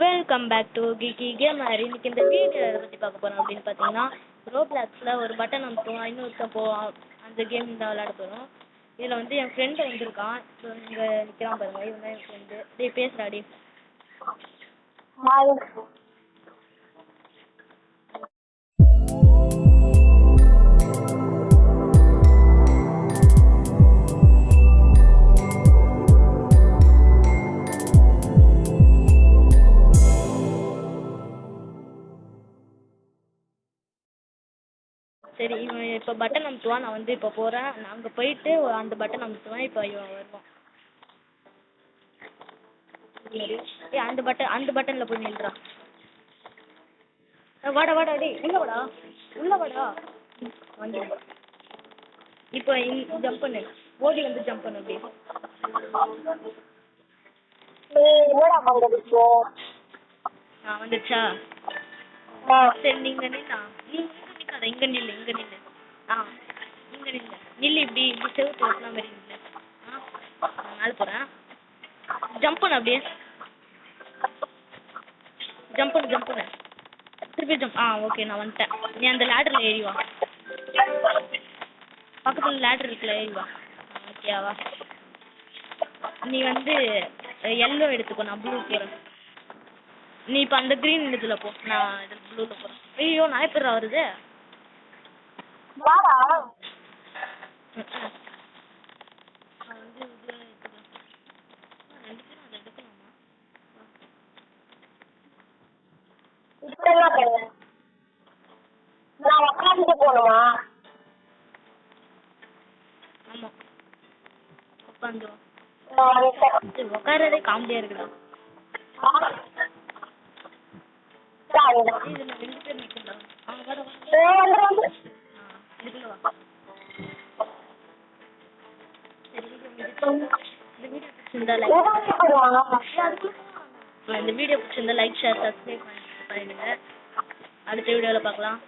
Welcome back to Kiki Gamer. இன்னைக்கு இந்த video எதை பற்றி பார்க்க போகிறோம் அப்படின்னு பார்த்தீங்கன்னா, ரோப்ளாக்ஸில் ஒரு பட்டன் அமுத்துவோம், இன்னொருத்தன் போவோம். அந்த கேம் தான் விளையாட போகிறோம். இதில் வந்து என் ஃப்ரெண்டு வந்திருக்கான். ஸோ இங்கே நிற்கிறான் பாருங்க, இவன் தான் என் ஃப்ரெண்டு. டே பேசுகிறாடி. சரி, இவன் இப்போ பட்டன் அமுத்துவான். நான் வந்து இப்போ போகிறேன். நான் அங்கே போயிட்டு அந்த பட்டன் அமுத்துவேன். இப்போ இவன் வருவான். அந்த பட்டனில் போய் நின்றான். வாடா வாடா, டே உள்ள வாடா, உள்ள வாடா. வந்து இப்போ ஜம்ப் பண்ணு, ஓடி வந்து ஜம்ப் பண்ணு. அப்படியே வந்துச்சா? சரி, நீங்க நின்னா நிக்காத, இங்க நில்லு, இங்க நில்லு. இங்க நில்லு, நில்லு. இப்படி இப்படி செவுத்து ஓட்டின மாதிரி நில்லு. நான் மேலே போறேன். ஜம்ப் பண்ணு, அப்படியே ஜம்ப் பண்ணு, ஜம்ப் பண்ணு. திருப்பி ஜம்ப். ஓகே, நான் வந்துட்டேன். நீ அந்த லேடர்ல ஏறி வா. பக்கத்துல லேடர் இருக்குல்ல, ஏறி வா. ஓகேவா? நீ வந்து எல்லோ எடுத்துக்கோ, நான் ப்ளூ போறேன். நீ இப்போ அந்த கிரீன் இதுல போ, நான் இதில் ப்ளூல போறேன். ஐயோ, நான் எப்படி வருது? ஆமா, உட்காந்து உட்காரதே காமெடியா இருக்குடா. இதுல 2 பேர் நிக்கலாம். இதுக்குள்ள வா. சரி, இந்த வீடியோ பிடிச்சிருந்தா லைக், ஷேர், சப்ஸ்கிரைப் பண்ணிடுங்க. அடுத்த வீடியோவில் பார்க்கலாம்.